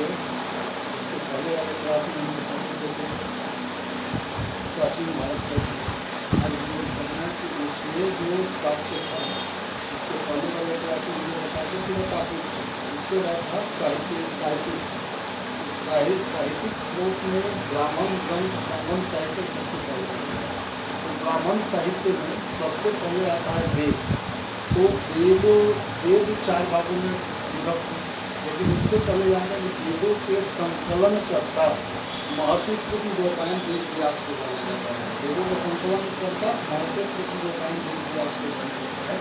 थे, इसके पहले वाले क्लास में हम बता चुके थे प्राचीन भारत का इतिहास। आज हम लोग पढ़ना है कि उसमें जो साक्ष्य था, इसके पहले वाले क्लास में हमने बता दिया कि तात्विक स्रोत, उसके बाद था साहित्यिक स्रोत। साहित्यिक स्रोत में ब्राह्मण ग्रंथ, ब्राह्मण साहित्य सबसे पहले आता है। तो ब्राह्मण साहित्य में सबसे पहले आता है वेद। तो वेद 4 भागों में विभक्त है, लेकिन उससे पहले जानते हैं कि वेदों के संकलन करता महर्षि कृष्णदेवराय वेद व्यास को जाना जाता है। वेदों का संकलन करता महर्षि कृष्णदेवराय वेद व्यास को जाना जाता है।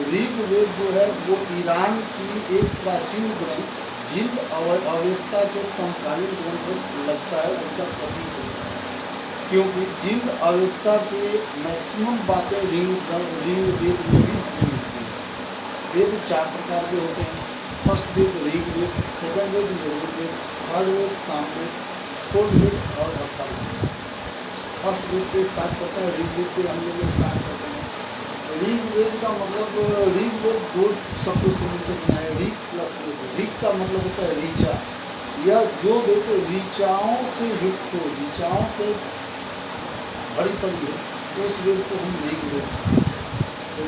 ऋग्वेद जो है वो ईरान की एक प्राचीन ग्रंथ जिंद अवस्था के समकालीन ग्रंथ लगता है, ऐसा प्रतीत होता है, क्योंकि जिंद अवस्था के मैक्सिमम बातें ऋग्वेद में भी मिलती है। वेद 4 प्रकार के होते हैं। फर्स्ट वेद ऋग्वेद, सेकंड वेद यजुर्वेद, थर्ड वेद सामवेद, फोर्थ वेद और अथर्ववेद। फर्स्ट वेद से स्टार्ट करता है, ऋग्वेद से हम लोग स्टार्ट करते हैं। ऋग्वेद का मतलब ऋग्वेद 2 शब्दों से मिलकर बना है, ऋग प्लस वेद। ऋग का मतलब होता है ऋचा, यह जो वेद ऋचाओं से युक्त हो, ऋचाओं से भरी पड़ी है, तो उस वेद को हम ऋग्वेद कहते हैं।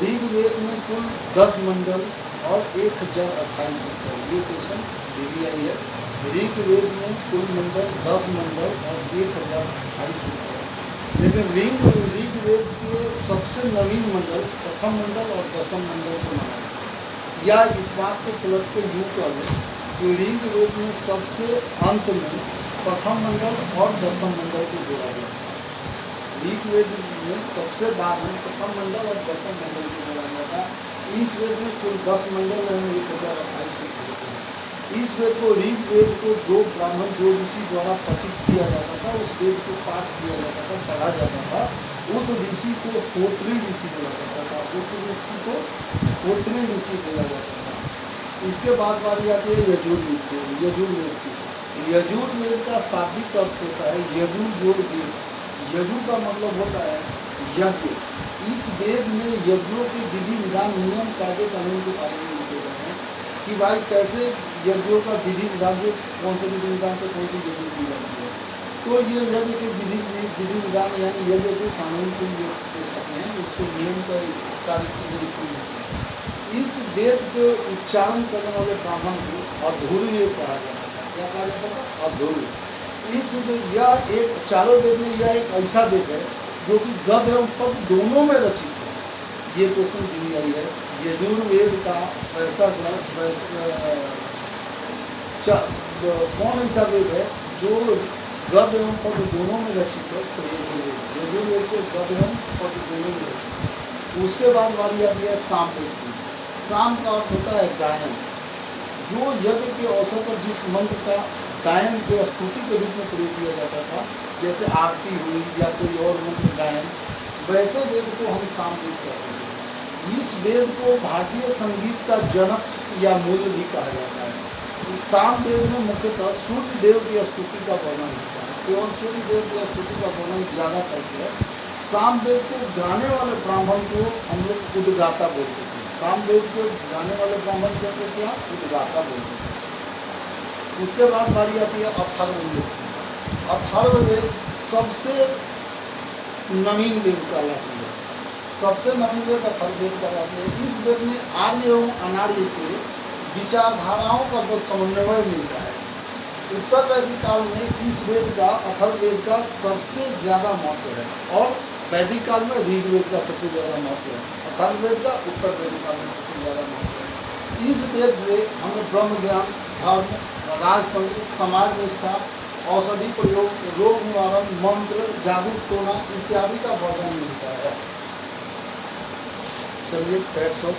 ऋग्वेद में कुल 10 मंडल और 1028 सूत्र है। ये क्वेश्चन DVI है। ऋग्वेद में कुल मंडल 10 मंडल और 1028 सूत्र है। लेकिन ऋग्वेद के सबसे नवीन मंडल प्रथम मंडल और दशम मंडल को माना जाता है। या इस बात को पलट के यूँ कर लें कि ऋग्वेद में सबसे अंत में प्रथम मंडल और दशम मंडल को जोड़ा गया था। ऋग्वेद में सबसे बाद में प्रथम मंडल और दशम मंडल को जोड़ा गया था। इस वेद में कुल 10 मंडल और 1028 सूत्र होते हैं। इस वेद को ऋग्वेद को जो ब्राह्मण जो ऋषि द्वारा पठित किया जाता था, उस वेद को पाठ किया जाता था, पढ़ा जाता था, उस ऋषि को होत्री ऋषि बोला जाता था। उस ऋषि को होत्री ऋषि बोला जाता था। इसके बाद बारी आती है यजुर्वेद की। यजुर्वेद का शाब्दिक अर्थ होता है यजुर जोड़ वेद। यजु का मतलब होता है यज्ञ। इस वेद में यज्ञों के विधि विधान नियम कायदे कानून के बारे में लिखे गए हैं कि भाई कैसे यज्ञों का विधि विधान से कौन से विधि विधान से कौन सी यज्ञ की जाती है। तो ये यज्ञ के विधि विधान यानी यज्ञ के कानून की जो पुस्तकें हैं, उसके नियम का सारी चीज़ें इसमें होती हैं। इस वेद को उच्चारण करने वाले ब्राह्मण को अधूरी कहा जाता था। क्या कहा जाता था? अधूरी। यह एक चारों वेद में यह एक ऐसा वेद है जो कि गद्य एवं पद्य दोनों में रचित है। ये क्वेश्चन DVI है। यजुर्वेद का ऐसा ग्रंथ कौन ऐसा वेद है जो गद्य एवं पद्य दोनों में रचित है? तो यजुर्वेद को गद्य एवं पद्य दोनों में रचित है। उसके बाद बारी आती है सामवेद की। साम का अर्थ होता है गायन। जो यज्ञ के अवसर पर जिस मंत्र का गायन के स्तुति के रूप में प्रयोग किया जाता था, जैसे आरती हुई या कोई और मंत्र गायन, वैसे वेद को हम सामवेद कहते हैं। इस वेद को भारतीय संगीत का जनक या मूल भी कहा जाता है। सामवेद में मुख्यतः सूर्य देव की स्तुति का वर्णन होता है। केवल सूर्य देव की स्तुति का वर्णन ज़्यादा करके है। सामवेद को गाने वाले ब्राह्मण को हम लोग उद्गाता बोलते थे। सामवेद को गाने वाले ब्राह्मण को क्या उद्गाता बोलते थे। उसके बाद बारी आती है अथर्ववेद। अथर्ववेद सबसे नवीन वेद कहलाती है। सबसे नवीन वेद अथर्ववेद कहलाती है। इस वेद में आर्य एवं अनार्य के विचारधाराओं का समन्वय मिलता है। उत्तर वैदिक काल में इस वेद का अथर्ववेद का सबसे ज़्यादा महत्व है और वैदिक काल में ऋग्वेद का सबसे ज़्यादा महत्व है। अथर्ववेद का उत्तर वैदिक काल में सबसे ज़्यादा महत्व है। इस वेद से हमें ब्रह्म ज्ञान, धर्म, राजतंत्र, समाज निष्ठा, औषधि प्रयोग, रोग निवारण, मंत्र, जादू टोना इत्यादि का वर्णन मिलता है। चलिए दैट्स ऑल।